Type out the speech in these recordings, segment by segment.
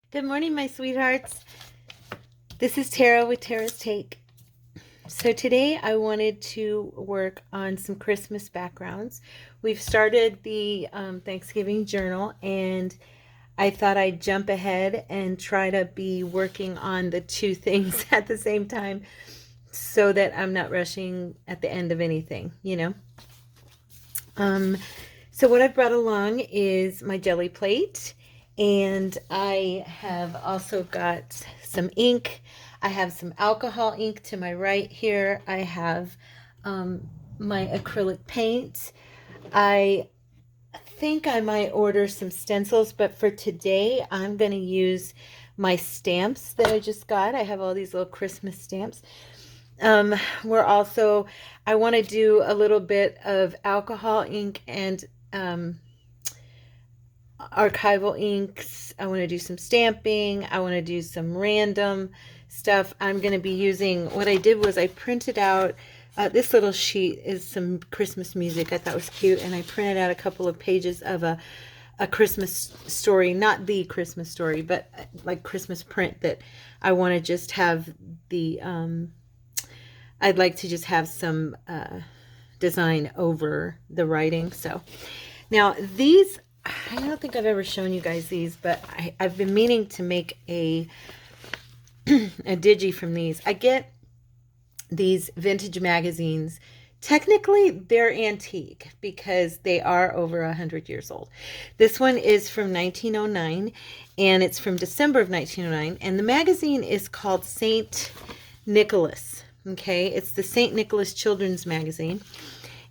Good morning, my sweethearts. This is Tara with Tara's Take. So today I wanted to work on some Christmas backgrounds. We've started the Thanksgiving journal, and I thought I'd jump ahead and try to be working on the two things at the same time so that I'm not rushing at the end of anything, you know. So what I've brought along is my jelly plate, and I have also got some ink. I have some alcohol ink to my right here. I have my acrylic paint. I think I might order some stencils, but for today I'm going to use my stamps that I just got. I have all these little Christmas stamps. We're also, I want to do a little bit of alcohol ink and archival inks. I want to do some stamping. I want to do some random stuff. I'm going to be using, what I did was I printed out, this little sheet is some Christmas music I thought was cute, and I printed out a couple of pages of a Christmas story, not the Christmas story, but like Christmas print that I want to just have the, I'd like to just have some design over the writing. So now these, I don't think I've ever shown you guys these, but I've been meaning to make a digi from these. I get these vintage magazines. Technically, they're antique because they are over 100 years old. This one is from 1909, and it's from December of 1909, and the magazine is called St. Nicholas. Okay, it's the St. Nicholas Children's Magazine.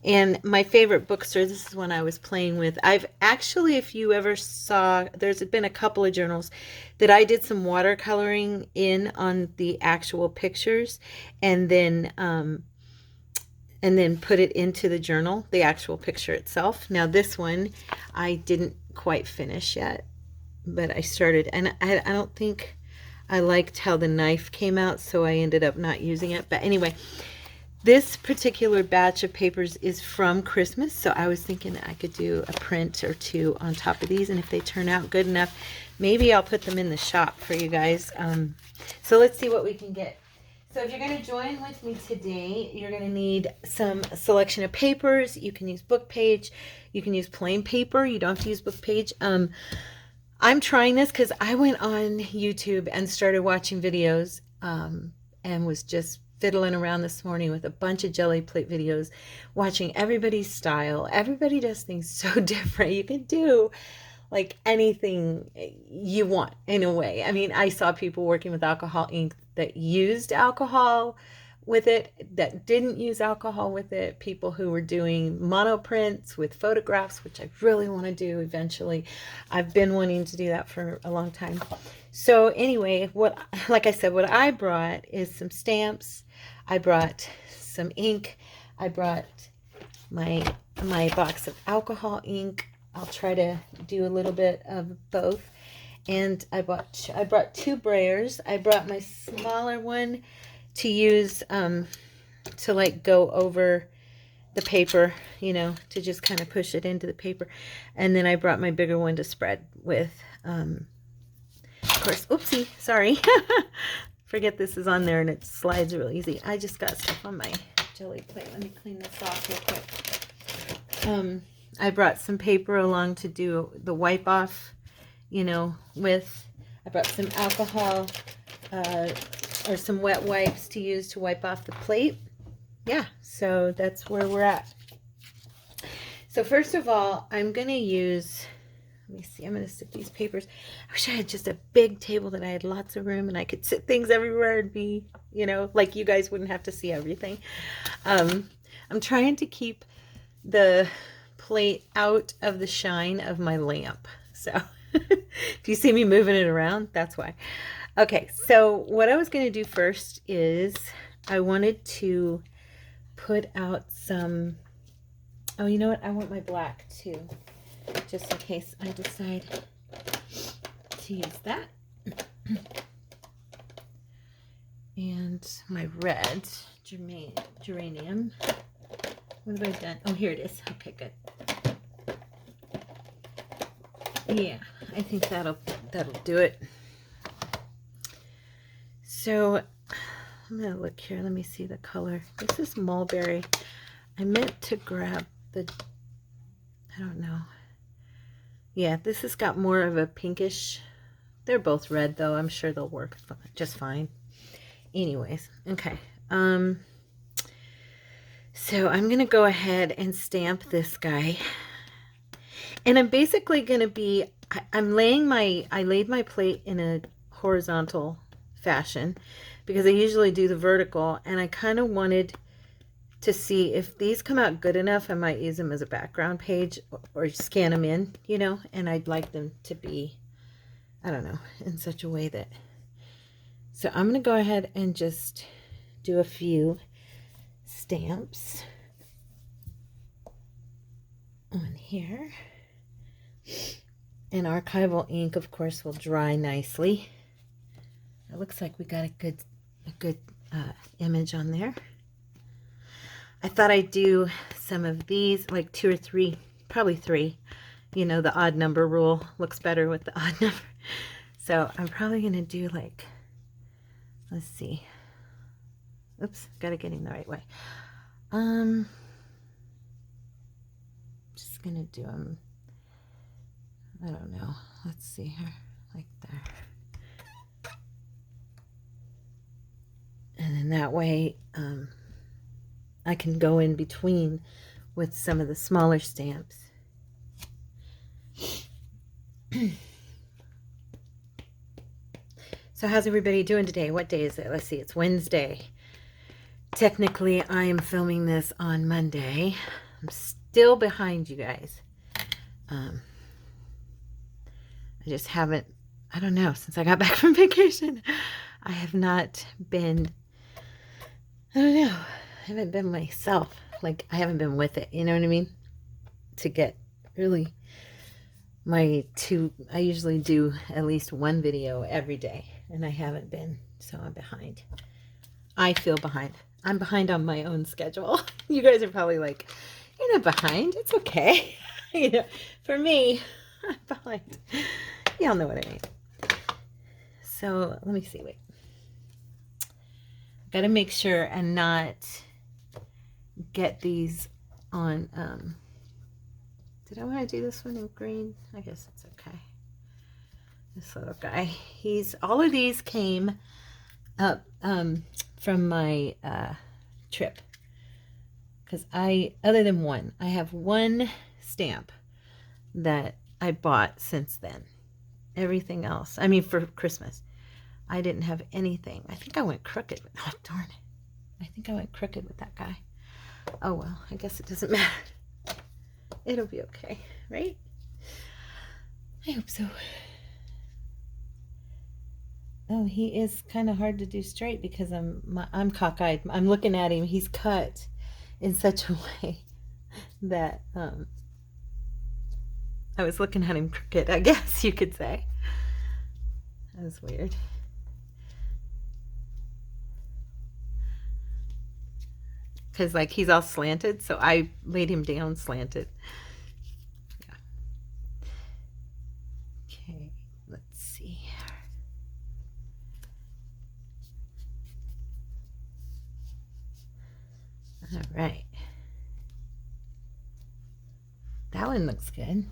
And my favorite bookstore, this is one I was playing with. I've actually, if you ever saw, there's been a couple of journals that I did some watercoloring in on the actual pictures, and then put it into the journal, the actual picture itself. Now this one I didn't quite finish yet, but I started, and I don't think I liked how the knife came out, so I ended up not using it. But anyway, this particular batch of papers is from Christmas, so I was thinking that I could do a print or two on top of these, and if they turn out good enough, maybe I'll put them in the shop for you guys. So let's see what we can get. So if you're going to join with me today, you're going to need some selection of papers. You can use book page. You can use plain paper. You don't have to use book page. I'm trying this because I went on YouTube and started watching videos and was just fiddling around this morning with a bunch of jelly plate videos, watching everybody's style. Everybody does things so different. You can do like anything you want in a way. I mean, I saw people working with alcohol ink that used alcohol with it, that didn't use alcohol with it, people who were doing monoprints with photographs, which I really want to do eventually. I've been wanting to do that for a long time. So anyway, like I said, what I brought is some stamps. I brought some ink. I brought my box of alcohol ink. I'll try to do a little bit of both. And I brought two brayers. I brought my smaller one to use to like go over the paper, you know, to just kind of push it into the paper. And then I brought my bigger one to spread with. Of course, oopsie, sorry. Forget this is on there and it slides real easy. I just got stuff on my jelly plate. Let me clean this off real quick. I brought some paper along to do the wipe off, you know, with. I brought some alcohol or some wet wipes to use to wipe off the plate. Yeah, so that's where we're at. So first of all, I'm going to use, let me see, I'm going to stick these papers. I wish I had just a big table that I had lots of room and I could sit things everywhere and be, you know, like you guys wouldn't have to see everything. I'm trying to keep the plate out of the shine of my lamp. So if you see me moving it around, that's why. Okay, so what I was going to do first is I wanted to put out some, oh, you know what? I want my black too, just in case I decide to use that. And my red geranium. What have I done? Oh, here it is. Okay, good. Yeah, I think that'll do it. So I'm gonna look here. Let me see the color. This is mulberry. I meant to grab the, I don't know. Yeah, this has got more of a pinkish. They're both red though. I'm sure they'll work just fine. Anyways, okay. So I'm gonna go ahead and stamp this guy. And I'm basically gonna be, I laid my plate in a horizontal fashion because I usually do the vertical, and I kind of wanted to see if these come out good enough. I might use them as a background page or scan them in, you know, and I'd like them to be, I don't know, in such a way that, so I'm going to go ahead and just do a few stamps on here. And archival ink, of course, will dry nicely. It looks like we got a good image on there. I thought I'd do some of these, like 2 or 3, probably 3. You know, the odd number rule looks better with the odd number. So I'm probably going to do like, let's see. Oops, got to get him the right way. Just going to do them, I don't know. Let's see here, like there. And then that way, I can go in between with some of the smaller stamps. So how's everybody doing today? What day is it? Let's see, it's Wednesday. Technically, I am filming this on Monday. I'm still behind you guys. I just haven't, I don't know, since I got back from vacation, I have not been, I don't know, I haven't been myself. Like, I haven't been with it, you know what I mean? To get really I usually do at least one video every day, and I haven't been, so I'm behind. I feel behind. I'm behind on my own schedule. You guys are probably like, you're not behind, it's okay. You know, for me, I'm behind. Y'all know what I mean. So let me see, wait. Gotta make sure and not get these on, did I want to do this one in green? I guess it's okay. This little guy. All of these came up from my trip. Because other than one, I have one stamp that I bought since then. Everything else, I mean for Christmas, I didn't have anything. I think I went crooked. Oh, darn it. I think I went crooked with that guy. Oh, well, I guess it doesn't matter. It'll be okay, right? I hope so. Oh, he is kind of hard to do straight because I'm cockeyed. I'm looking at him. He's cut in such a way that I was looking at him crooked, I guess you could say. That was weird. Because, like, he's all slanted, so I laid him down slanted. Yeah. Okay, let's see. All right. That one looks good.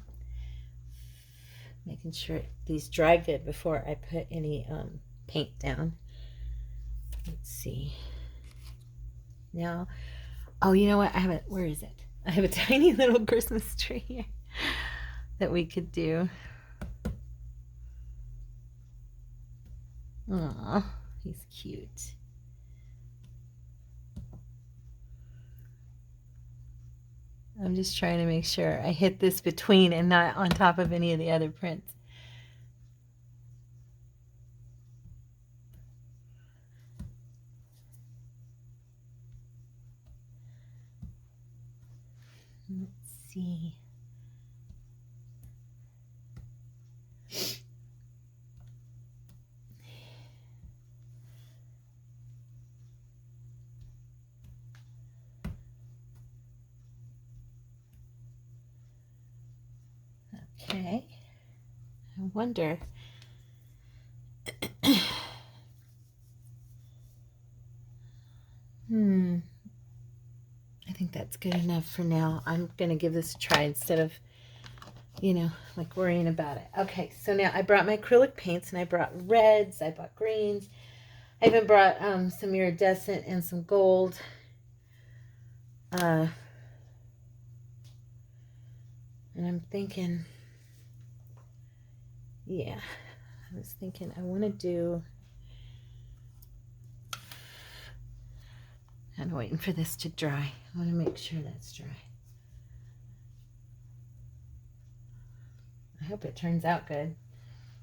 Making sure these dry good before I put any paint down. Let's see. Now, oh, you know what? Where is it? I have a tiny little Christmas tree here that we could do. Aw, he's cute. I'm just trying to make sure I hit this between and not on top of any of the other prints. Let's see. Okay. I wonder. that's good enough for now. I'm going to give this a try instead of, you know, like worrying about it. Okay, so now I brought my acrylic paints, and I brought reds, I bought greens. I even brought some iridescent and some gold. And I'm thinking, yeah, I was thinking I want to do, I'm waiting for this to dry. I want to make sure that's dry. I hope it turns out good.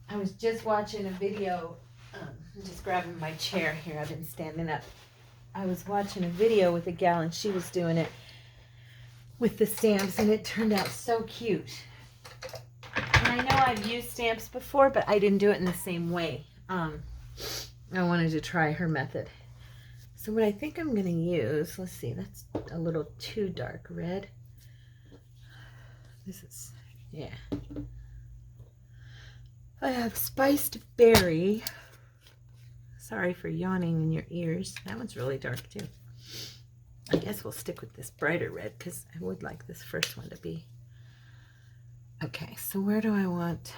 I was just watching a video, I'm just grabbing my chair here, I've been standing up. I was watching a video with a gal, and she was doing it with the stamps, and it turned out so cute. And I know I've used stamps before, but I didn't do it in the same way. I wanted to try her method. So what I think I'm going to use, let's see, that's a little too dark red. This is, yeah. I have spiced berry. Sorry for yawning in your ears. That one's really dark too. I guess we'll stick with this brighter red because I would like this first one to be. Okay, so where do I want?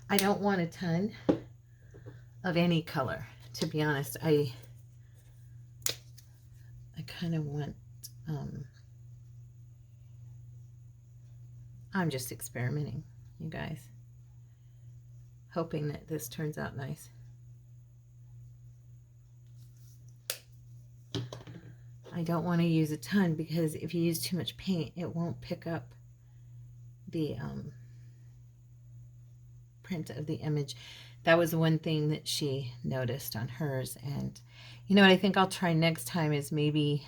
I don't want a ton of any color, to be honest. I kind of want, I'm just experimenting, you guys, hoping that this turns out nice. I don't want to use a ton because if you use too much paint, it won't pick up the print of the image. That was one thing that she noticed on hers. And you know what I think I'll try next time is maybe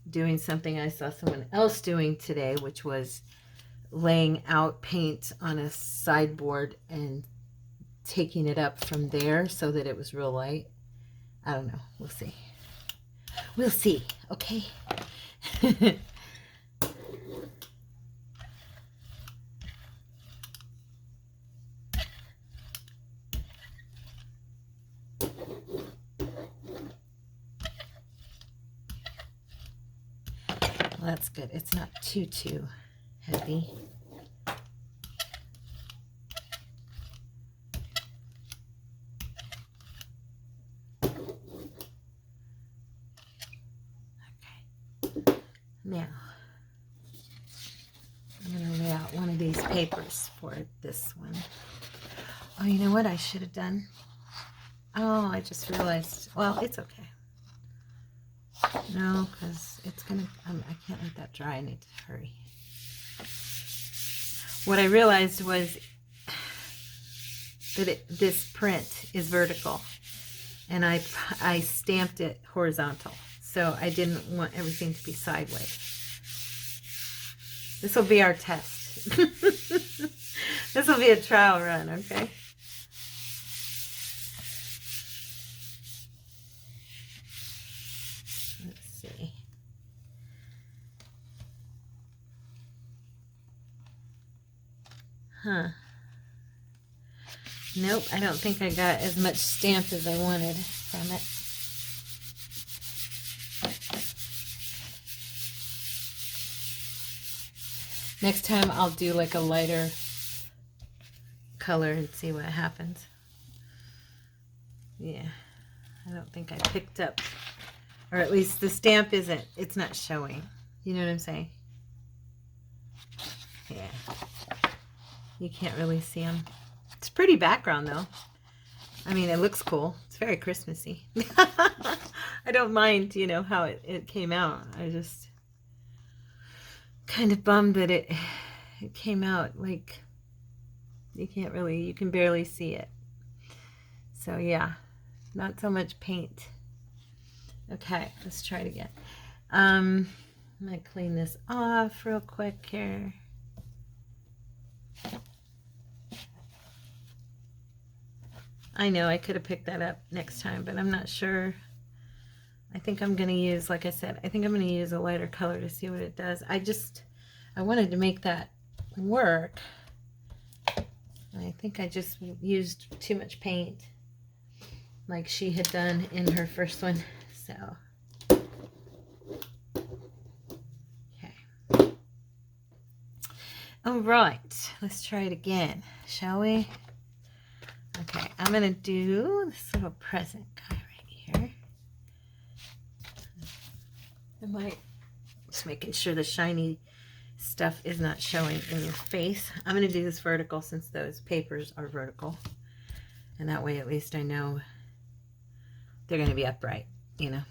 doing something I saw someone else doing today, which was laying out paint on a sideboard and taking it up from there so that it was real light. I don't know. We'll see. We'll see. Okay. Well, that's good. It's not too heavy. Okay. Now, I'm going to lay out one of these papers for this one. Oh, you know what I should have done? Oh, I just realized. Well, it's okay. No, because it's going to, I can't let that dry. I need to hurry. What I realized was that this print is vertical, and I stamped it horizontal, so I didn't want everything to be sideways. This will be our test. This will be a trial run, okay? Huh. Nope, I don't think I got as much stamp as I wanted from it. Next time I'll do like a lighter color and see what happens. Yeah, I don't think I picked up, or at least the stamp isn't, it's not showing. You know what I'm saying? Yeah. You can't really see them. It's a pretty background, though. I mean, it looks cool. It's very Christmassy. I don't mind, you know, how it came out. I just kind of bummed that it came out like you can barely see it. So, yeah, not so much paint. Okay, let's try it again. I'm going to clean this off real quick here. I know I could have picked that up next time, but I'm not sure. I think I'm going to use, like I said, I think I'm going to use a lighter color to see what it does. I wanted to make that work. I think I just used too much paint like she had done in her first one. So, okay. All right, let's try it again, shall we? Okay, I'm going to do this little present guy right here. Just making sure the shiny stuff is not showing in your face. I'm going to do this vertical since those papers are vertical. And that way at least I know they're going to be upright, you know.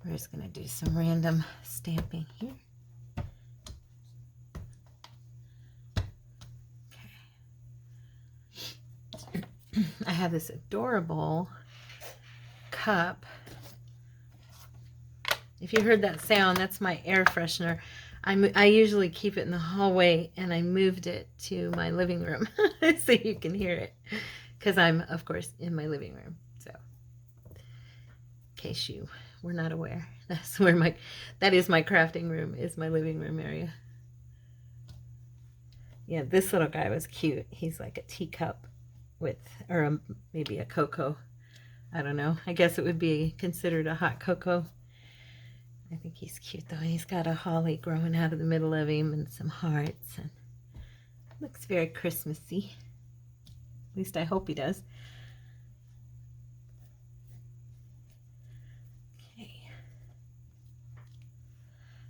We're just going to do some random stamping here. Okay. I have this adorable cup. If you heard that sound, that's my air freshener. I usually keep it in the hallway, and I moved it to my living room so you can hear it, because I'm, of course, in my living room. So, in case you were not aware, that is my crafting room, is my living room area. Yeah, this little guy was cute. He's like a teacup with, or maybe a cocoa. I don't know. I guess it would be considered a hot cocoa. I think he's cute though. He's got a holly growing out of the middle of him and some hearts, and looks very Christmassy. At least I hope he does. Okay.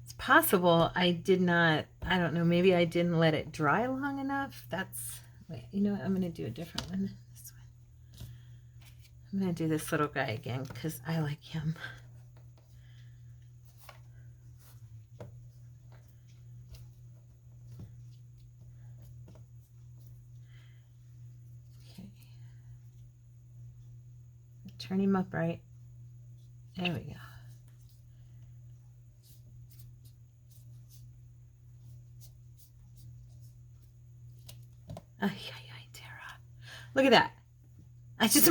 It's possible I did not, I don't know, maybe I didn't let it dry long enough. Wait, you know what? I'm going to do a different one. This one. I'm going to do this little guy again because I like him. Turn him upright. There we go. Ay, ay, ay, Tara. Look at that. I just...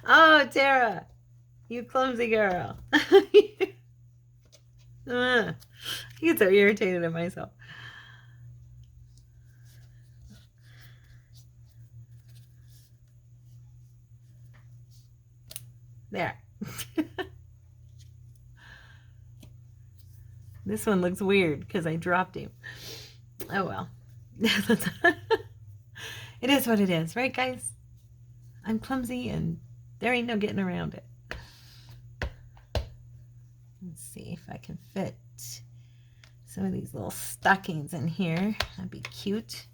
Oh, Tara. You clumsy girl. I get so irritated at myself. There. This one looks weird because I dropped him. Oh well. It is what it is, right guys? I'm clumsy and there ain't no getting around it. Let's see if I can fit some of these little stockings in here. That'd be cute.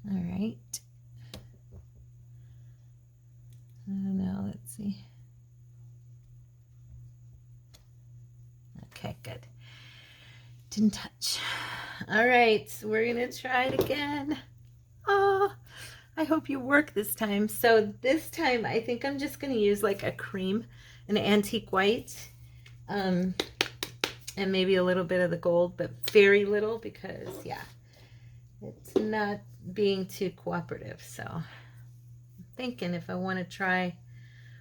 All right. I don't know. Let's see. Okay, good. Didn't touch. All right, so we're going to try it again. Oh, I hope you work this time. So this time, I think I'm just going to use like a cream, an antique white, and maybe a little bit of the gold, but very little because, yeah, it's not being too cooperative. So I'm thinking if I want to try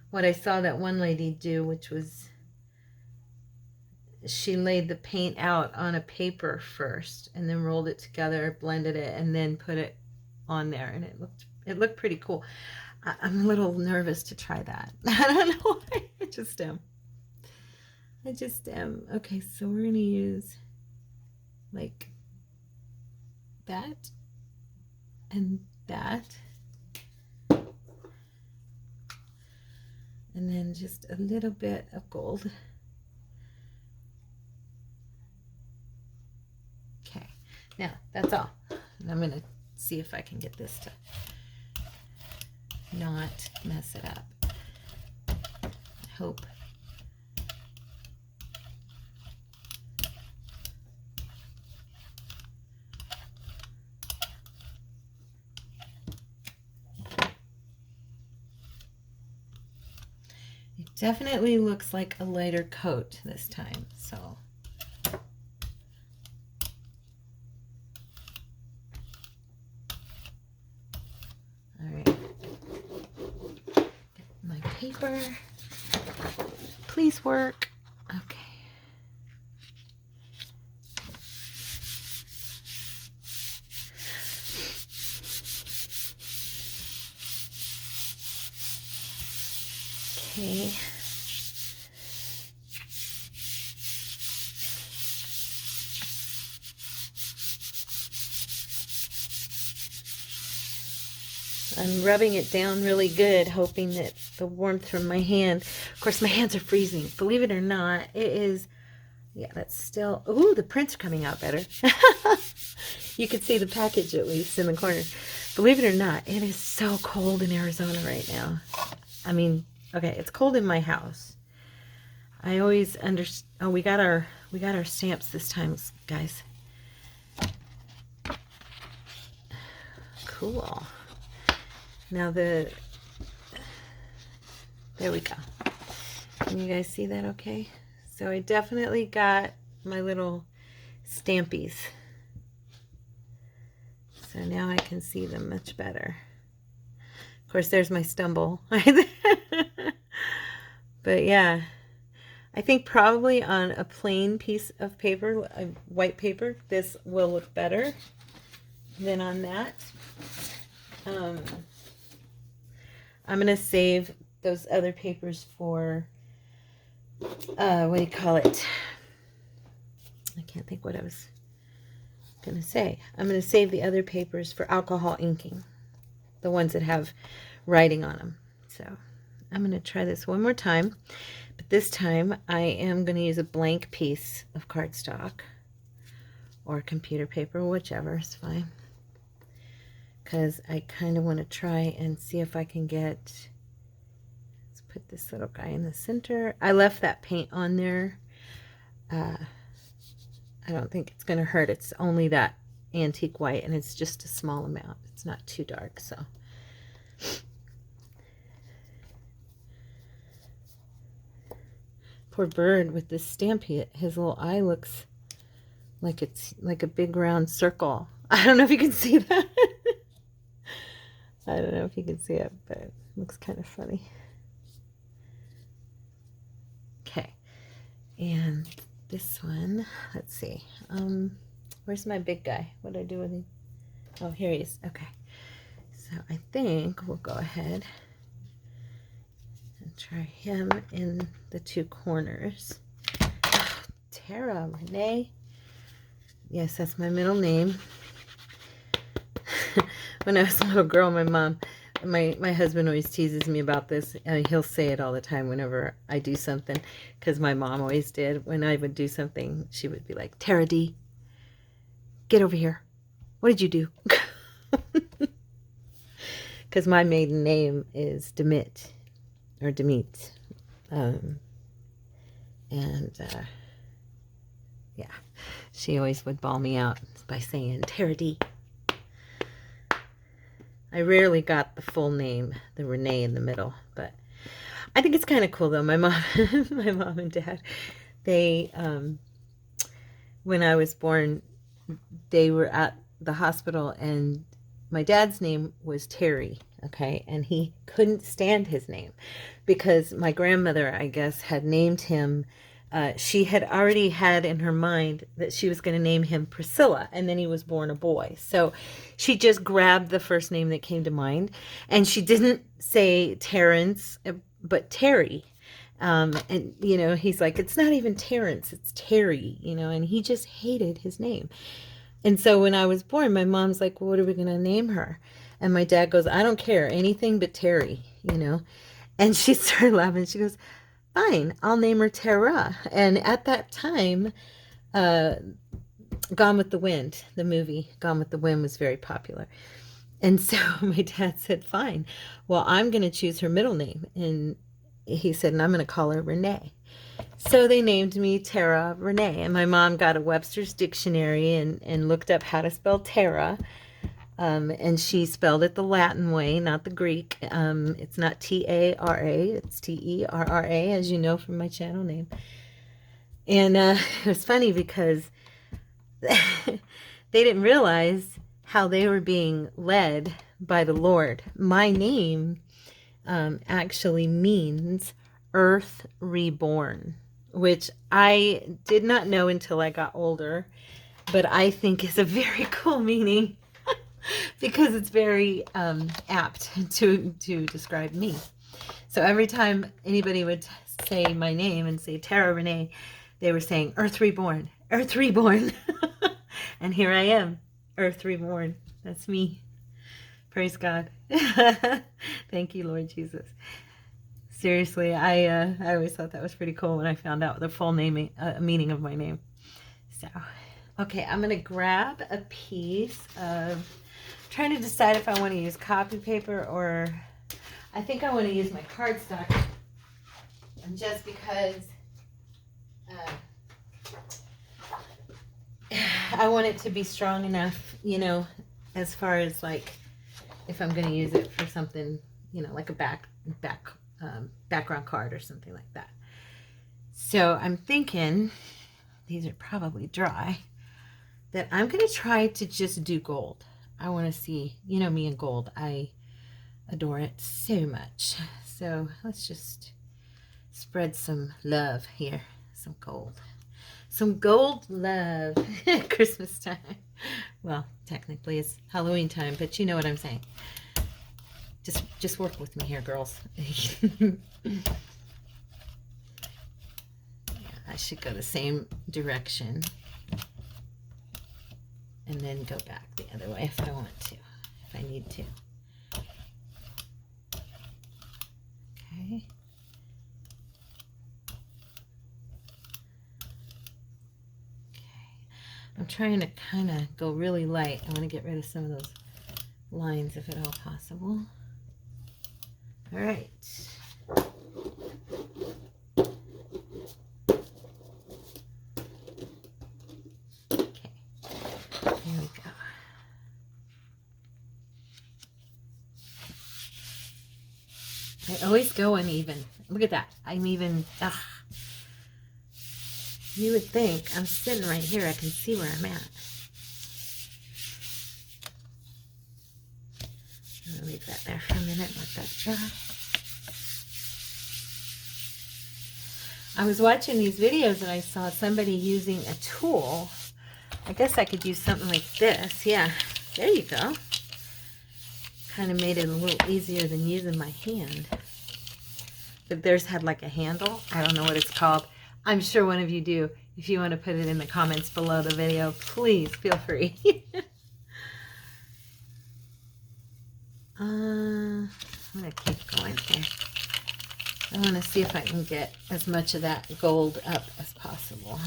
what I saw that one lady do, which was she laid the paint out on a paper first and then rolled it together, blended it, and then put it on there, and it looked pretty cool. I'm a little nervous to try that. I don't know why. I just am. Okay, so we're gonna use like that and that, and then just a little bit of gold. Okay, now that's all. And I'm gonna see if I can get this to not mess it up. I hope. It definitely looks like a lighter coat this time, so. paper. Please work. Okay. Okay. I'm rubbing it down really good, hoping that the warmth from my hand, of course my hands are freezing, believe it or not, it is, yeah, that's still, ooh, the print's coming out better. You can see the package at least in the corner. Believe it or not, it is so cold in Arizona right now. I mean, okay, it's cold in my house. I always understand, oh, we got our stamps this time, guys. Cool. Now there we go. Can you guys see that okay? So I definitely got my little stampies. So now I can see them much better. Of course, there's my stumble. But yeah, I think probably on a plain piece of paper, a white paper, this will look better than on that. I'm going to save those other papers for, what do you call it? I can't think what I was going to say. I'm going to save the other papers for alcohol inking, the ones that have writing on them. So I'm going to try this one more time, but this time I am going to use a blank piece of cardstock or computer paper, whichever is fine. Because I kind of want to try and see if I can get, let's put this little guy in the center. I left that paint on there. I don't think it's going to hurt. It's only that antique white, and it's just a small amount. It's not too dark, so. Poor bird with this stamp, his little eye looks like it's like a big round circle. I don't know if you can see that. I don't know if you can see it, but it looks kind of funny. Okay, and this one, let's see. Where's my big guy? What did I do with him? Oh, here he is. Okay, so I think we'll go ahead and try him in the two corners. Oh, Tara Renee. Yes, that's my middle name. When I was a little girl, my husband always teases me about this. He'll say it all the time whenever I do something, because my mom always did. When I would do something, she would be like, Tara D, get over here. What did you do? Because my maiden name is Demit, or Demit. Yeah, she always would bawl me out by saying, Tara D. I rarely got the full name, the Renee in the middle, but I think it's kind of cool though. My mom and dad, they, when I was born, they were at the hospital, and my dad's name was Terry, okay, and he couldn't stand his name because my grandmother, I guess, had named him, she had already had in her mind that she was going to name him Priscilla, and then he was born a boy. So she just grabbed the first name that came to mind, and she didn't say Terrence, but Terry. And, you know, he's like, it's not even Terrence, it's Terry, you know, and he just hated his name. And so when I was born, my mom's like, well, what are we going to name her? And my dad goes, I don't care, anything but Terry, you know. And she started laughing. She goes, fine, I'll name her Tara. And at that time, Gone with the Wind, the movie Gone with the Wind, was very popular. And so my dad said, fine, well, I'm going to choose her middle name. And he said, and I'm going to call her Renee. So they named me Tara Renee. And my mom got a Webster's dictionary and looked up how to spell Tara. And she spelled it the Latin way, not the Greek. It's not T-A-R-A, it's T-E-R-R-A, as you know from my channel name. And it was funny because they didn't realize how they were being led by the Lord. My name, actually means Earth Reborn, which I did not know until I got older, but I think is a very cool meaning because it's very apt to describe me. So every time anybody would say my name and say Tara Renee, they were saying Earth Reborn, Earth Reborn. And here I am, Earth Reborn. That's me. Praise God. Thank you, Lord Jesus. Seriously, I always thought that was pretty cool when I found out the full naming meaning of my name. So, okay, I'm going to grab a piece of, trying to decide if I want to use copy paper or I think I want to use my cardstock, just because I want it to be strong enough, you know, as far as like if I'm going to use it for something, you know, like a background card or something like that. So I'm thinking, these are probably dry, that I'm going to try to just do gold. I want to see, you know me and gold. I adore it so much. So let's just spread some love here. Some gold. Some gold love. Christmas time. Well, technically it's Halloween time, but you know what I'm saying. Just work with me here, girls. Yeah, I should go the same direction and then go back the other way if I want to, if I need to. Okay. I'm trying to kind of go really light. I want to get rid of some of those lines if at all possible. All right. Okay, there we go. I always go uneven. Look at that. I'm even, you would think I'm sitting right here. I can see where I'm at. I'm going to leave that there for a minute, let that dry. I was watching these videos and I saw somebody using a tool. I guess I could use something like this. Yeah, there you go. Kind of made it a little easier than using my hand. But theirs had like a handle. I don't know what it's called. I'm sure one of you do. If you want to put it in the comments below the video, please feel free. I'm going to keep going here. I want to see if I can get as much of that gold up as possible.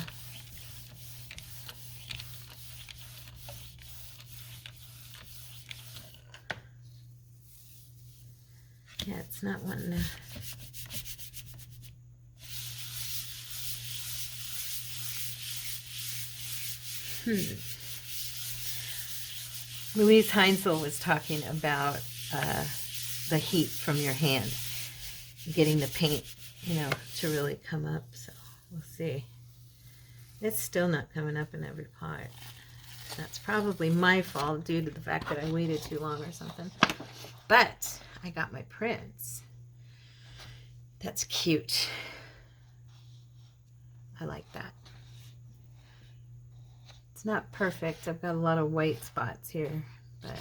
Yeah, it's not wanting to. Louise Heinzel was talking about the heat from your hand, getting the paint, you know, to really come up. So we'll see. It's still not coming up in every part. That's probably my fault due to the fact that I waited too long or something. But I got my prints. That's cute. I like that. It's not perfect. I've got a lot of white spots here, but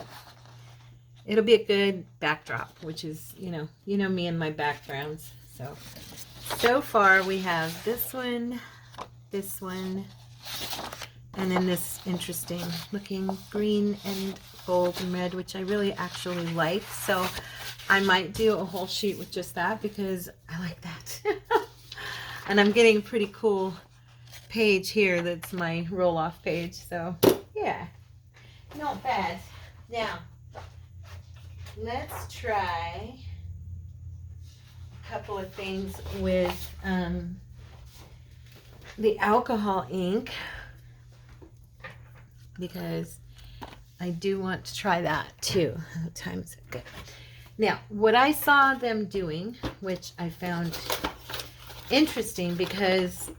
it'll be a good backdrop, which is, you know me and my backgrounds. So far we have this one, and then this interesting looking green and gold and red, which I really actually like. So I might do a whole sheet with just that because I like that. And I'm getting a pretty cool page here that's my roll-off page. So yeah, not bad. Now let's try a couple of things with the alcohol ink, because I do want to try that too. What time is it? Good. Now, what I saw them doing, which I found interesting because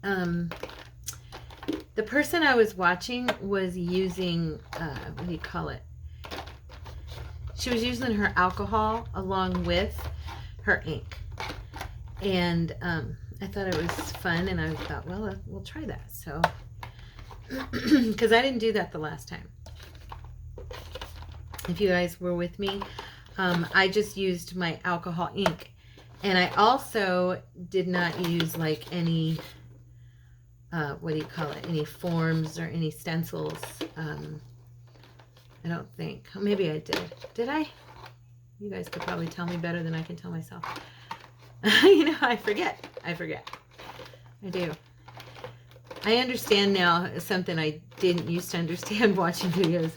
the person I was watching was using, what do you call it? She was using her alcohol along with her ink. And I thought it was fun, and I thought, well, we'll try that. So, because I didn't do that the last time. If you guys were with me, I just used my alcohol ink. And I also did not use like any, what do you call it, any forms or any stencils. I don't think. Maybe I did. Did I? You guys could probably tell me better than I can tell myself. You know, I forget. I do. I understand now something I didn't used to understand watching videos,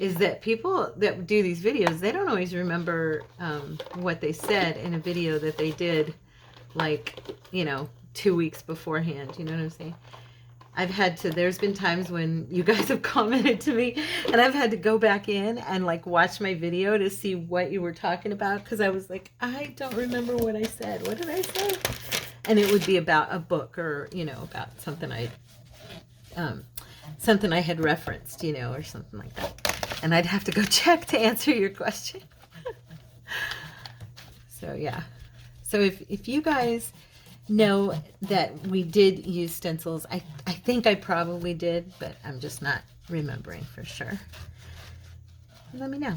is that people that do these videos, they don't always remember what they said in a video that they did, like, you know, 2 weeks beforehand. You know what I'm saying? There's been times when you guys have commented to me, and I've had to go back in and like watch my video to see what you were talking about, because I was like, I don't remember what I said. What did I say? And it would be about a book, or, you know, about something I had referenced, you know, or something like that. And I'd have to go check to answer your question. So yeah. So if you guys know that we did use stencils, I think I probably did, but I'm just not remembering for sure. Let me know.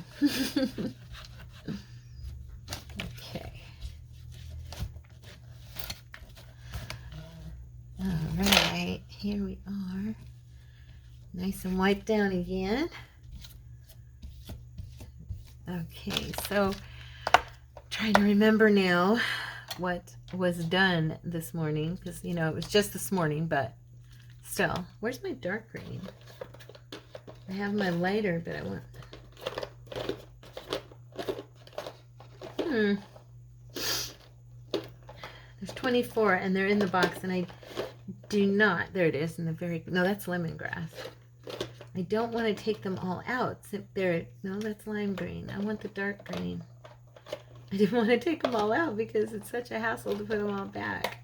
Okay. All right, here we are. Nice and wiped down again. Okay, so trying to remember now what was done this morning, because, you know, it was just this morning, but still. Where's my dark green? I have my lighter, but I want... There's 24, and they're in the box, and I do not... There it is, in the very... No, that's lemongrass. I don't want to take them all out. No, that's lime green. I want the dark green. I didn't want to take them all out because it's such a hassle to put them all back.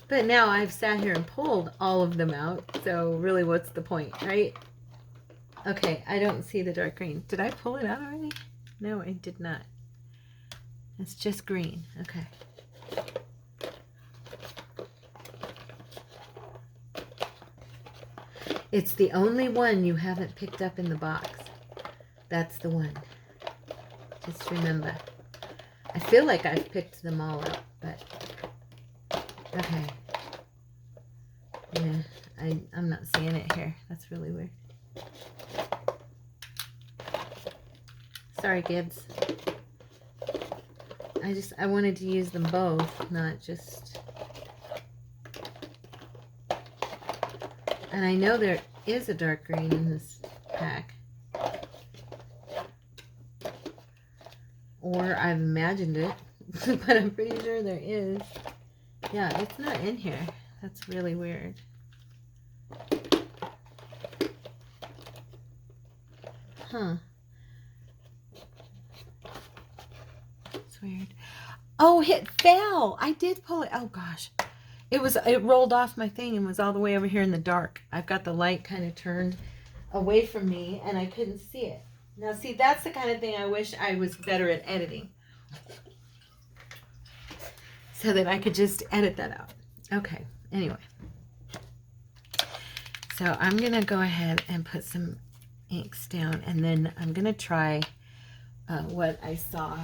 But now I've sat here and pulled all of them out, so really what's the point, right? Okay, I don't see the dark green. Did I pull it out already? No, I did not. It's just green. Okay. It's the only one you haven't picked up in the box. That's the one. Just remember. I feel like I've picked them all up, but... Okay. Yeah, I'm not seeing it here. That's really weird. Sorry, Gibbs. I wanted to use them both, not just... And I know there is a dark green in this pack. Or I've imagined it, but I'm pretty sure there is. Yeah, it's not in here. That's really weird. Huh. It's weird. Oh, it fell. I did pull it. Oh, gosh. It rolled off my thing and was all the way over here in the dark. I've got the light kind of turned away from me, and I couldn't see it. Now, see, that's the kind of thing I wish I was better at editing, so that I could just edit that out. Okay, anyway. So I'm going to go ahead and put some inks down, and then I'm going to try what I saw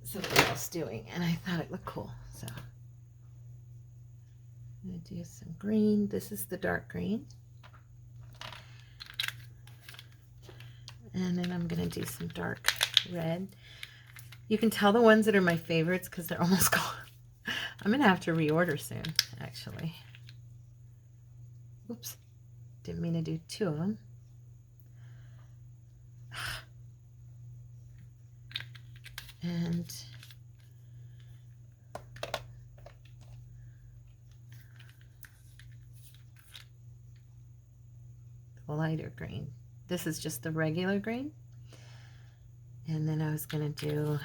somebody else doing, and I thought it looked cool. So I'm going to do some green. This is the dark green. And then I'm going to do some dark red. You can tell the ones that are my favorites because they're almost gone. I'm going to have to reorder soon, actually. Oops. Didn't mean to do 2 of them. And the lighter green. This is just the regular green. And then I was going to do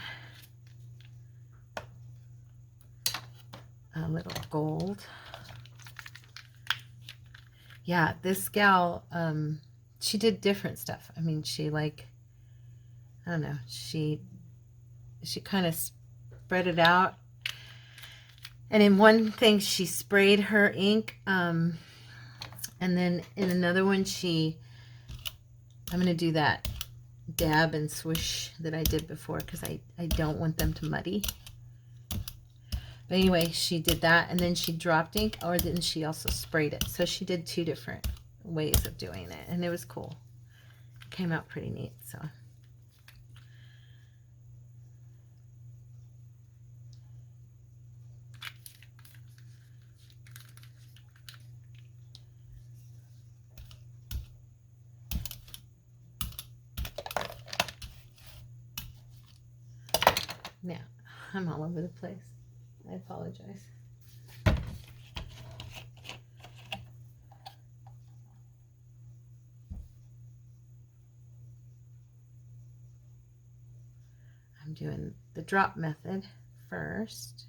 a little gold. Yeah, this gal, she did different stuff. I mean, she like, I don't know, she kind of spread it out. And in one thing, she sprayed her ink. And then in another one, I'm going to do that dab and swoosh that I did before because I don't want them to muddy. But anyway, she did that, and then she dropped ink, or then she also sprayed it. So she did 2 different ways of doing it, and it was cool. It came out pretty neat, so. Now, I'm all over the place. I apologize. I'm doing the drop method first.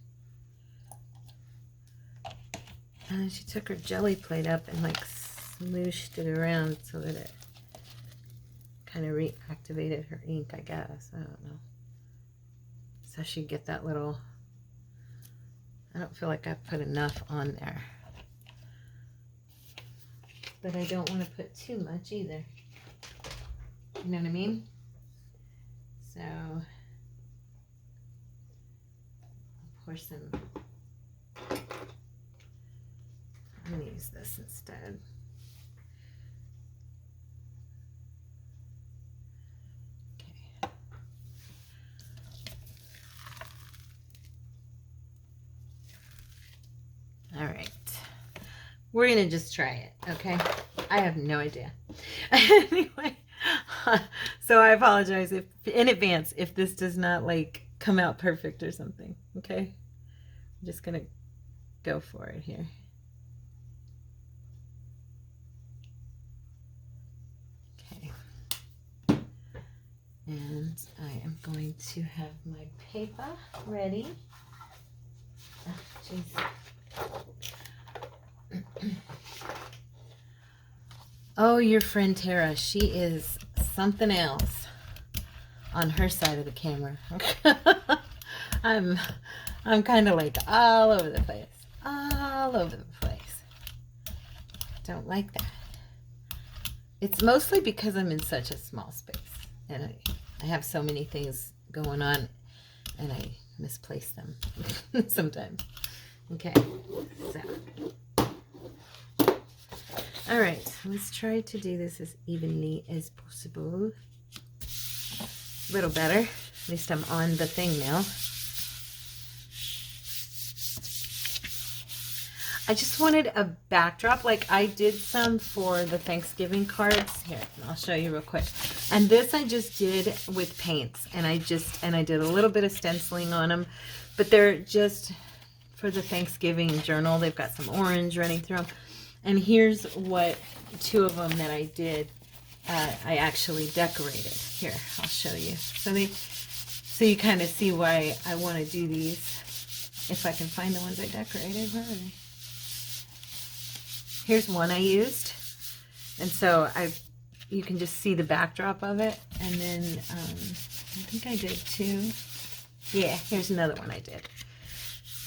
And then she took her jelly plate up and like smooshed it around so that it kind of reactivated her ink, I guess. I don't know. So she'd get that little, I don't feel like I put enough on there. But I don't want to put too much either. You know what I mean? So I'll pour some, I'm going to use this instead. All right, we're gonna just try it, okay? I have no idea. Anyway, so I apologize if in advance if this does not like come out perfect or something, okay? I'm just gonna go for it here. Okay, and I am going to have my paper ready. Oh, geez. Oh, your friend Tara, she is something else on her side of the camera. I'm kind of like all over the place. All over the place. Don't like that. It's mostly because I'm in such a small space and I have so many things going on and I misplace them sometimes. Okay, so all right, let's try to do this as evenly as possible. A little better. At least I'm on the thing now. I just wanted a backdrop. Like I did some for the Thanksgiving cards. Here, I'll show you real quick. And this I just did with paints. And I did a little bit of stenciling on them. But they're just for the Thanksgiving journal. They've got some orange running through them. And here's what 2 of them that I did, I actually decorated. Here, I'll show you. So you kind of see why I want to do these. If I can find the ones I decorated. Where are they? Here's one I used. And so you can just see the backdrop of it. And then I think I did 2. Yeah, here's another one I did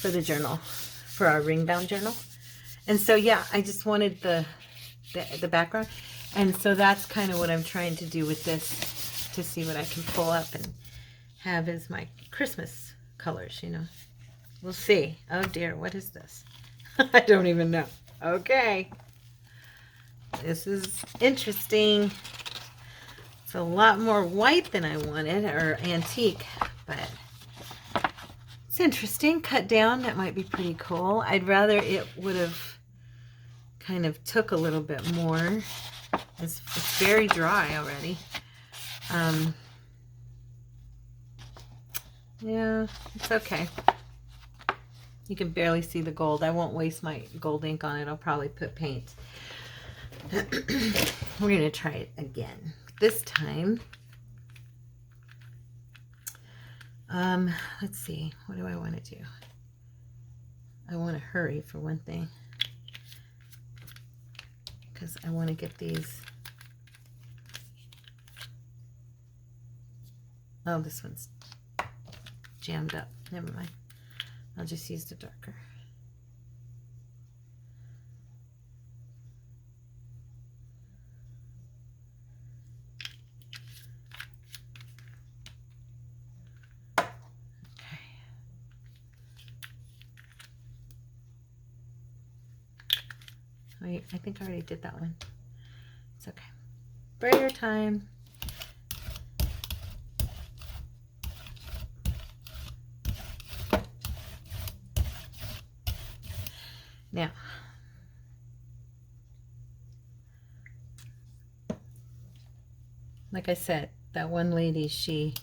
for the journal, for our ring bound journal. And so, yeah, I just wanted the background. And so that's kind of what I'm trying to do with this, to see what I can pull up and have as my Christmas colors, you know. We'll see. Oh, dear. What is this? I don't even know. Okay. This is interesting. It's a lot more white than I wanted, or antique, but it's interesting. Cut down. That might be pretty cool. I'd rather it would have kind of took a little bit more. It's very dry already. Yeah, it's okay. You can barely see the gold. I won't waste my gold ink on it. I'll probably put paint. We're going to try it again. This time, let's see. What do I want to do? I want to hurry for one thing, because I want to get these Oh, this one's jammed up. Never mind. I'll just use the darker. Wait, I think I already did that one. It's okay. Brayer time. Now, like I said, that one lady, she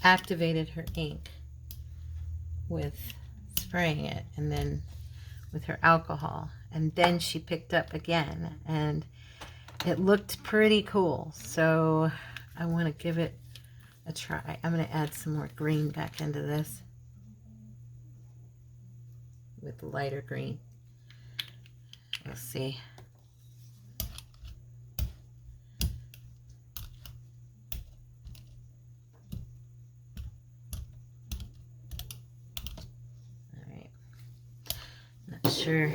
activated her ink with spraying it and then with her alcohol, and then she picked up again, and it looked pretty cool. So I want to give it a try. I'm going to add some more green back into this with lighter green. We'll see. Sure.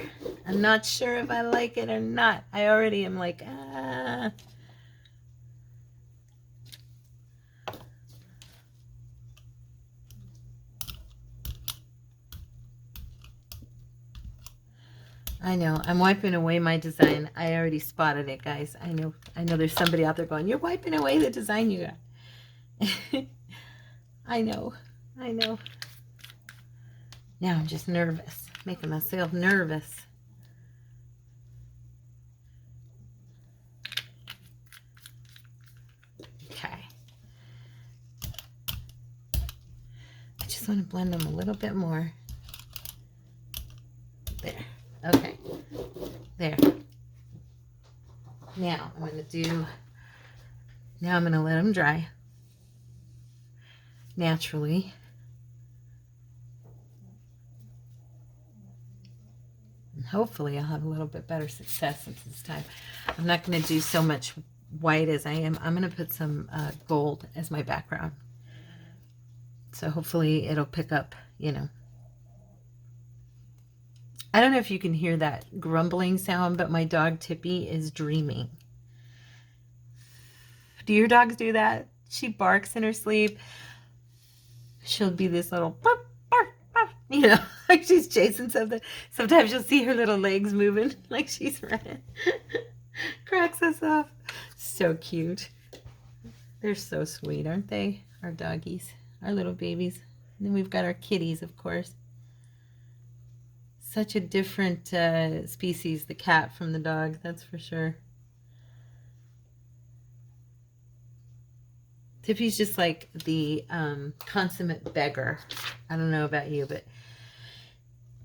I'm not sure if I like it or not. I already am like, ah. I know. I'm wiping away my design. I already spotted it, guys. I know there's somebody out there going, you're wiping away the design you got. I know. I know. Now I'm just nervous. Making myself nervous. Okay. I just want to blend them a little bit more. There. Okay. There. Now I'm going to let them dry naturally. And hopefully I'll have a little bit better success this time. I'm not going to do so much white as I am. I'm going to put some gold as my background. So hopefully it'll pick up, you know. I don't know if you can hear that grumbling sound, but my dog Tippy is dreaming. Do your dogs do that? She barks in her sleep. She'll be this little bark, bark, bark, you know, like she's chasing something. Sometimes you'll see her little legs moving like she's running. Cracks us up. So cute. They're so sweet, aren't they? Our doggies, our little babies. And then we've got our kitties, of course. Such a different species, the cat from the dog, that's for sure. Tippy's just like the consummate beggar. I don't know about you, but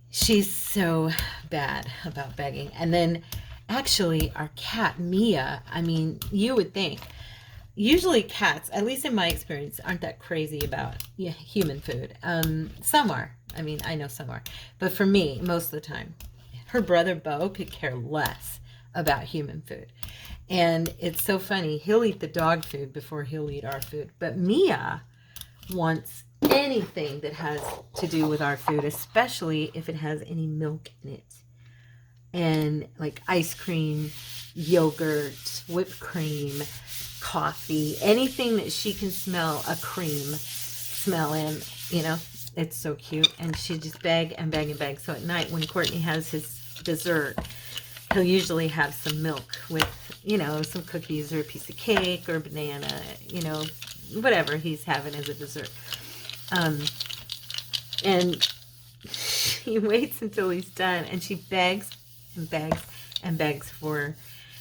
she's so bad about begging. And then actually our cat, Mia, I mean, you would think, usually cats, at least in my experience, aren't that crazy about human food. Some are. I mean, I know some are. But for me, most of the time, her brother Bo could care less about human food. And it's so funny. He'll eat the dog food before he'll eat our food. But Mia wants anything that has to do with our food, especially if it has any milk in it. And like ice cream, yogurt, whipped cream, coffee, anything that she can smell a cream smell in, you know. It's so cute. And she just beg and beg and beg. So at night when Courtney has his dessert, he'll usually have some milk with, you know, some cookies or a piece of cake or banana, you know, whatever he's having as a dessert. And she waits until he's done, and she begs and begs and begs for her.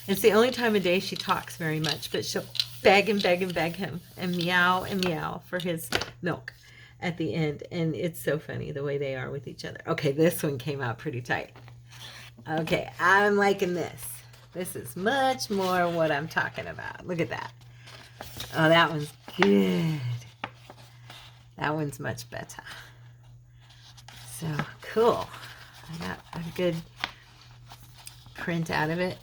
It's the only time of day she talks very much, but she'll beg and beg and beg him and meow for his milk at the end. And it's so funny the way they are with each other. Okay, this one came out pretty tight. Okay, I'm liking this. This is much more what I'm talking about. Look at that. Oh, that one's good. That one's much better. So cool. I got a good print out of it.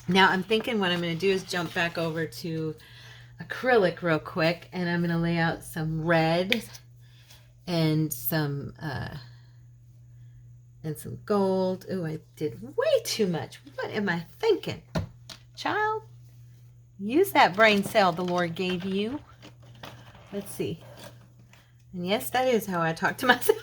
Now I'm thinking what I'm going to do is jump back over to acrylic real quick, and I'm going to lay out some red and some gold. Oh, I did way too much. What am I thinking? Child, use that brain cell the Lord gave you. Let's see. And yes, that is how I talk to myself.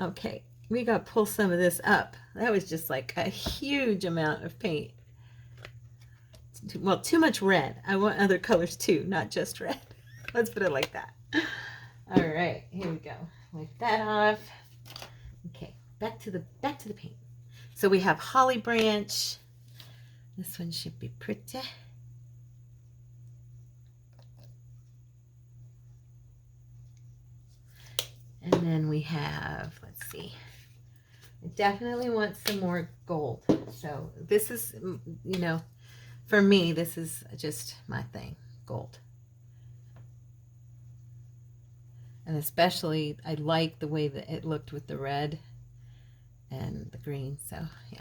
Okay, we got to pull some of this up. That was just like a huge amount of paint. Well, too much red. I want other colors too, not just red. Let's put it like that. All right, here we go. Wipe that off. Okay, back to the paint. So we have holly branch. This one should be pretty. And then we have, let's see, I definitely want some more gold. So this is, you know, for me, this is just my thing, gold. And especially, I like the way that it looked with the red and the green. So, yeah.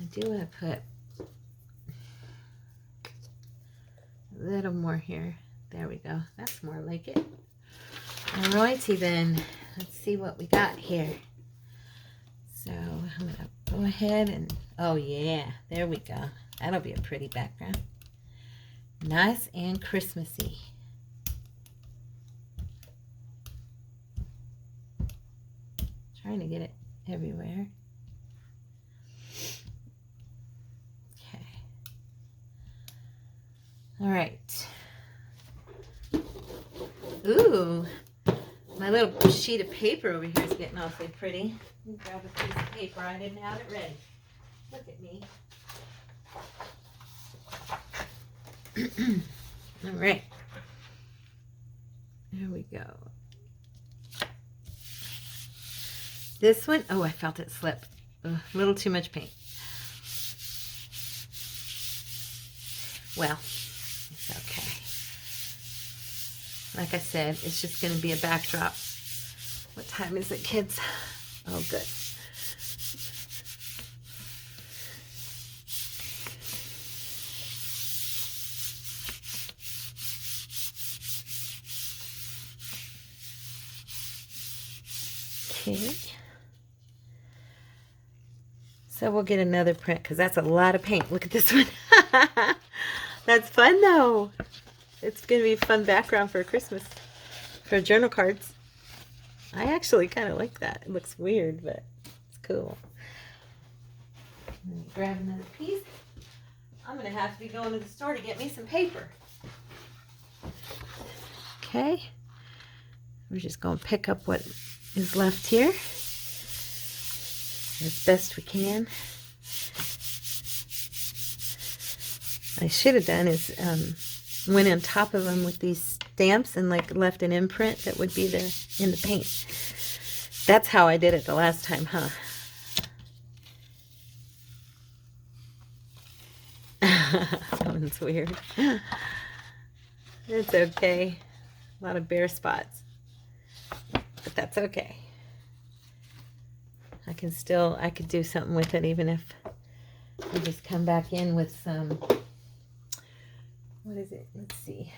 I do want to put a little more here. There we go. That's more like it. Alrighty then. Let's see what we got here. So, I'm going to go ahead and, oh yeah, there we go. That'll be a pretty background. Nice and Christmassy. Trying to get it everywhere. Okay. All right. Ooh, my little sheet of paper over here is getting awfully pretty. Let me grab a piece of paper. I didn't have it ready. Look at me. All right. There we go. This one, oh, I felt it slip. Ugh, a little too much paint. Well, it's okay. Like I said, it's just going to be a backdrop. What time is it, kids? Oh, good. Okay. So we'll get another print because that's a lot of paint. Look at this one. That's fun though. It's going to be a fun background for Christmas, for journal cards. I actually kind of like that. It looks weird, but it's cool. Let me grab another piece. I'm going to have to be going to the store to get me some paper. Okay. We're just going to pick up what is left here as best we can. I should have done is went on top of them with these stamps and like left an imprint that would be there in the paint. That's how I did it the last time, huh? That one's weird. It's okay. A lot of bare spots. But that's okay. I could do something with it even if I just come back in with some, what is it? Let's see.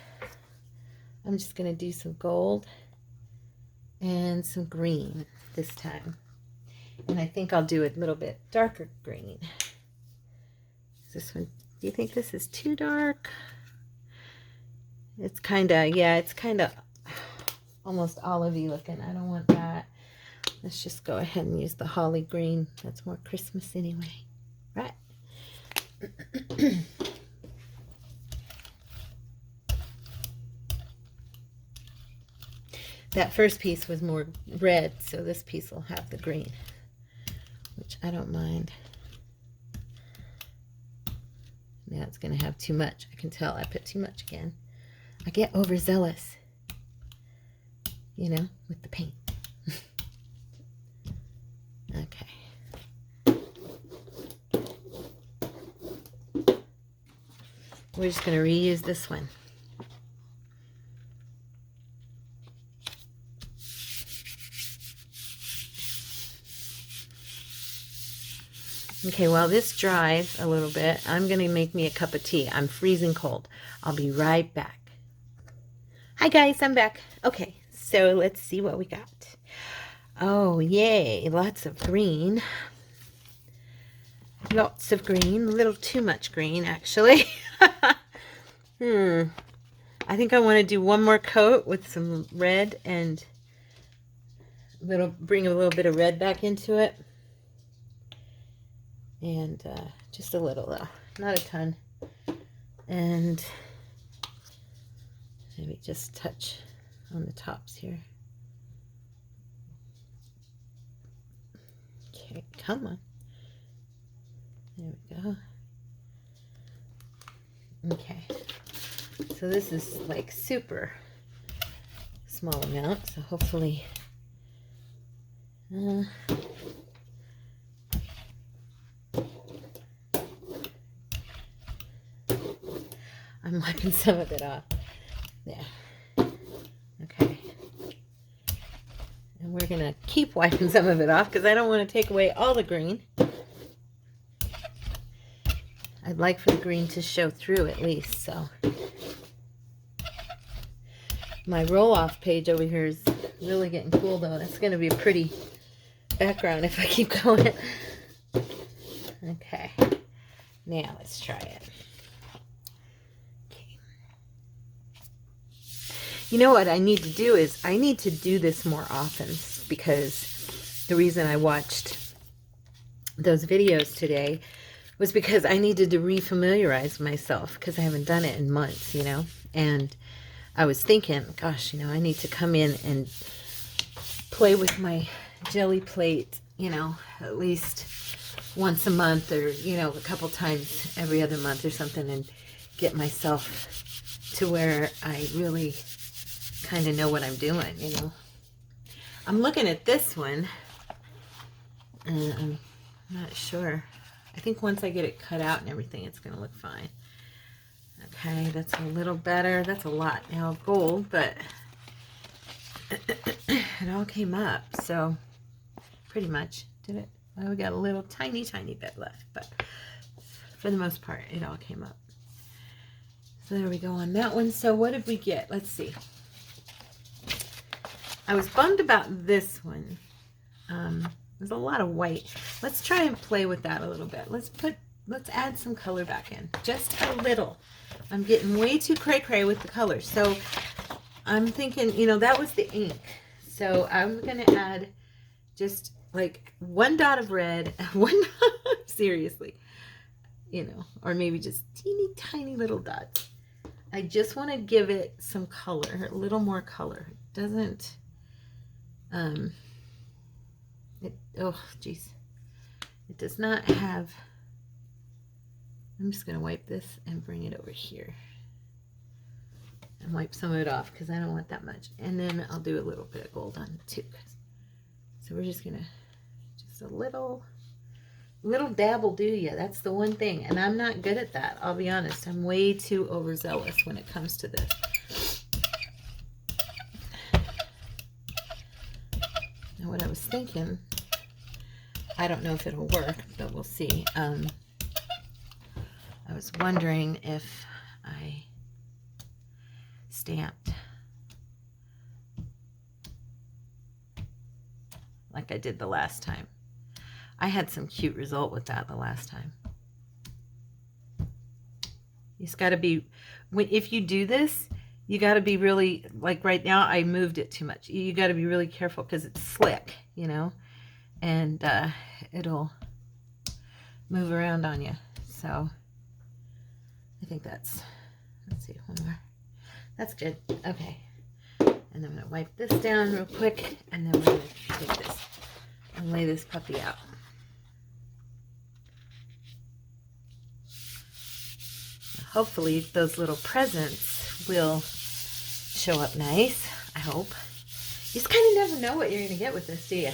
I'm just going to do some gold and some green this time. And I think I'll do a little bit darker green. This one, do you think this is too dark? It's kind of, yeah, it's kind of almost olivey looking. I don't want that. Let's just go ahead and use the holly green. That's more Christmas anyway. Right. That first piece was more red, so this piece will have the green, which I don't mind. Now it's going to have too much. I can tell I put too much again. I get overzealous, you know, with the paint. Okay. We're just going to reuse this one. Okay, while this dries a little bit, I'm going to make me a cup of tea. I'm freezing cold. I'll be right back. Hi guys, I'm back. Okay, so let's see what we got. Oh, yay, lots of green. Lots of green, a little too much green actually. I think I want to do one more coat with some red and bring a little bit of red back into it. And just a little though, not a ton. And maybe just touch on the tops here. Okay, come on. There we go. Okay, so this is like super small amount, so hopefully I'm wiping some of it off. There. Okay. And we're gonna keep wiping some of it off because I don't want to take away all the green. I'd like for the green to show through at least, so. My roll-off page over here is really getting cool though. That's gonna be a pretty background if I keep going. Okay. Now let's try it. Okay. You know what I need to do is I need to do this more often, because the reason I watched those videos today was because I needed to refamiliarize myself because I haven't done it in months, you know. And I was thinking, gosh, you know, I need to come in and play with my jelly plate, you know, at least once a month, or, you know, a couple times every other month or something, and get myself to where I really kind of know what I'm doing, you know. I'm looking at this one and I'm not sure. I think once I get it cut out and everything, it's going to look fine. Okay, that's a little better. That's a lot now of gold, but it all came up, so pretty much did it. Well, we got a little tiny bit left, but for the most part, it all came up. So there we go on that one. So what did we get? Let's see. I was bummed about this one. There's a lot of white. Let's try and play with that a little bit. Let's add some color back in, just a little. I'm getting way too cray-cray with the colors. So I'm thinking, you know, that was the ink. So I'm going to add just like one dot of red, one dot, seriously, you know, or maybe just teeny tiny little dots. I just want to give it some color, a little more color. It doesn't, oh, geez. It does not have, I'm just going to wipe this and bring it over here. And wipe some of it off because I don't want that much. And then I'll do a little bit of gold on it too. So we're just going to, just a little dab will do ya. That's the one thing. And I'm not good at that. I'll be honest. I'm way too overzealous when it comes to this. Now what I was thinking, I don't know if it'll work, but we'll see. I was wondering if I stamped like I did the last time. I had some cute result with that the last time. You just got to be, if you do this, you got to be really, like right now I moved it too much. You got to be really careful because it's slick, you know, and it'll move around on you. So I think that's, let's see, one more. That's good. Okay. And then I'm going to wipe this down real quick, and then we're going to take this and lay this puppy out. Hopefully those little presents will show up nice, I hope. You just kind of never know what you're going to get with this, do you?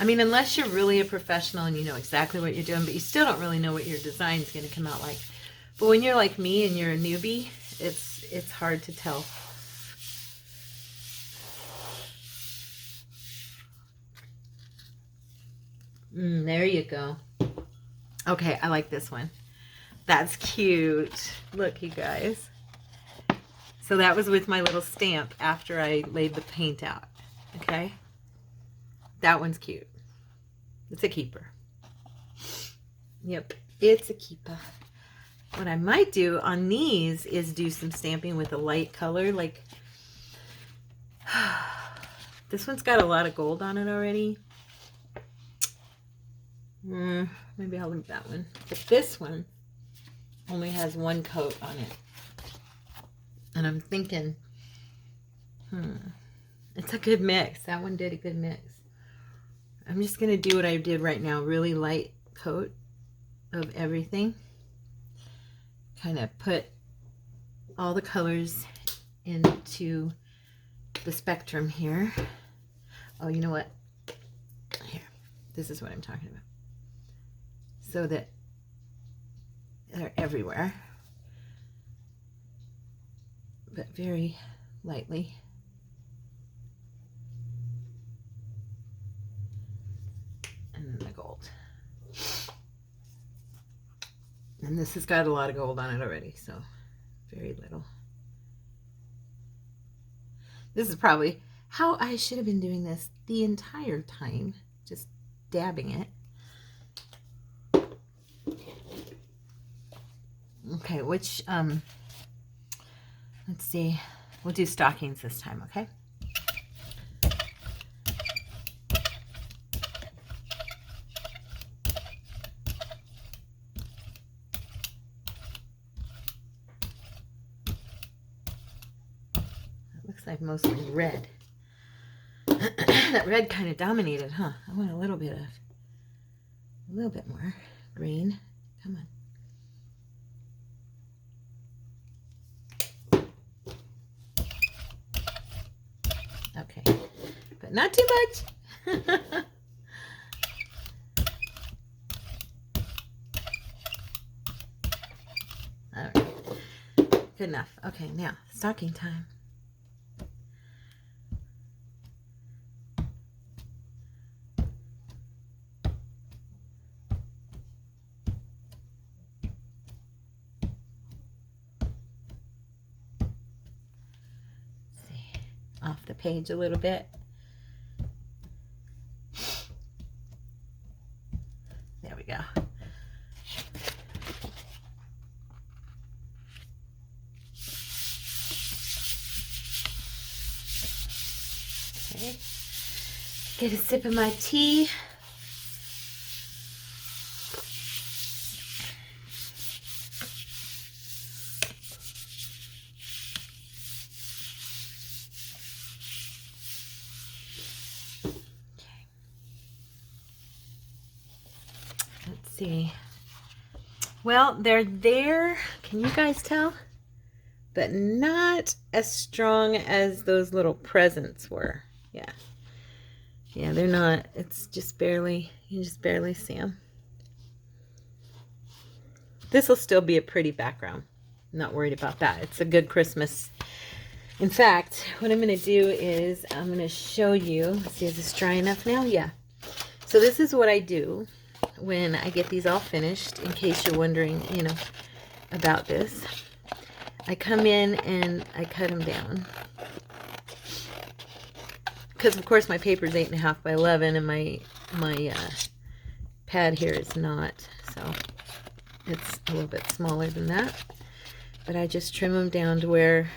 I mean, unless you're really a professional and you know exactly what you're doing, but you still don't really know what your design is going to come out like. But when you're like me and you're a newbie, it's hard to tell. There you go. Okay, I like this one. That's cute. Look, you guys. So that was with my little stamp after I laid the paint out. Okay? That one's cute. It's a keeper. Yep, it's a keeper. What I might do on these is do some stamping with a light color. Like, this one's got a lot of gold on it already. Maybe I'll leave that one. But this one only has one coat on it. And I'm thinking, it's a good mix. That one did a good mix. I'm just going to do what I did right now. Really light coat of everything. Kind of put all the colors into the spectrum here. Oh, you know what? Here. This is what I'm talking about. So that they're everywhere. But very lightly. And then the gold. And this has got a lot of gold on it already, so very little. This is probably how I should have been doing this the entire time, just dabbing it. Okay, which, let's see, we'll do stockings this time, okay? Looks like mostly red. That red kind of dominated, huh? I want a little bit more green. Come on. Okay, but not too much. All right, good enough. Okay, now stocking time. Off the page a little bit. There we go. Okay. Get a sip of my tea. See, well, they're there, can you guys tell? But not as strong as those little presents were. Yeah, they're not. It's just barely, you just barely see them. This will still be a pretty background. I'm not worried about that. It's a good Christmas. In fact, what I'm going to do is I'm going to show you. Let's see, is this dry enough now? Yeah. So this is what I do when I get these all finished, in case you're wondering, you know, about this. I come in and I cut them down. Because, of course, my paper is 8.5 by 11, and my pad here is not, so it's a little bit smaller than that. But I just trim them down to where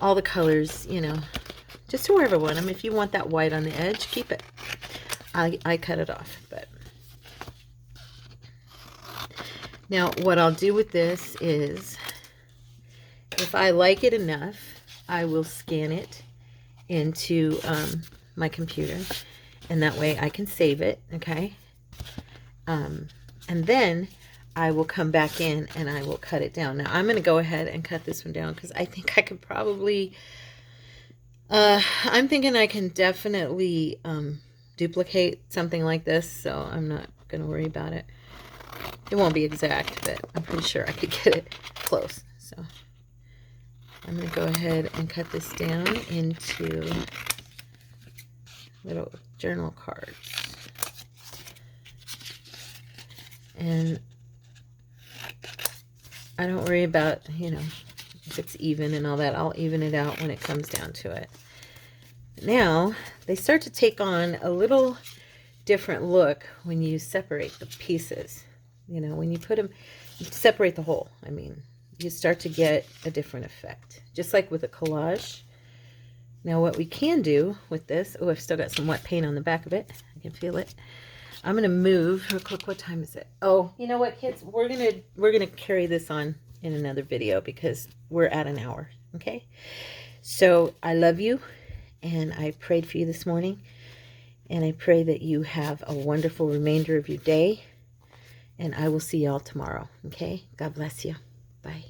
all the colors, you know, just to wherever I want them. If you want that white on the edge, keep it. I cut it off, but now what I'll do with this is, if I like it enough, I will scan it into my computer, and that way I can save it, okay? And then I will come back in and I will cut it down. Now I'm going to go ahead and cut this one down because I think I could probably, I'm thinking I can definitely duplicate something like this, so I'm not going to worry about it. It won't be exact, but I'm pretty sure I could get it close. So I'm going to go ahead and cut this down into little journal cards. And I don't worry about, you know, if it's even and all that. I'll even it out when it comes down to it. Now, they start to take on a little different look when you separate the pieces. You know, when you put them, you separate the whole. I mean, you start to get a different effect. Just like with a collage. Now, what we can do with this, oh, I've still got some wet paint on the back of it. I can feel it. I'm going to move real quick. What time is it? Oh, you know what, kids? We're going to carry this on in another video because we're at an hour, okay? So, I love you, and I prayed for you this morning, and I pray that you have a wonderful remainder of your day, and I will see y'all tomorrow, okay? God bless you. Bye.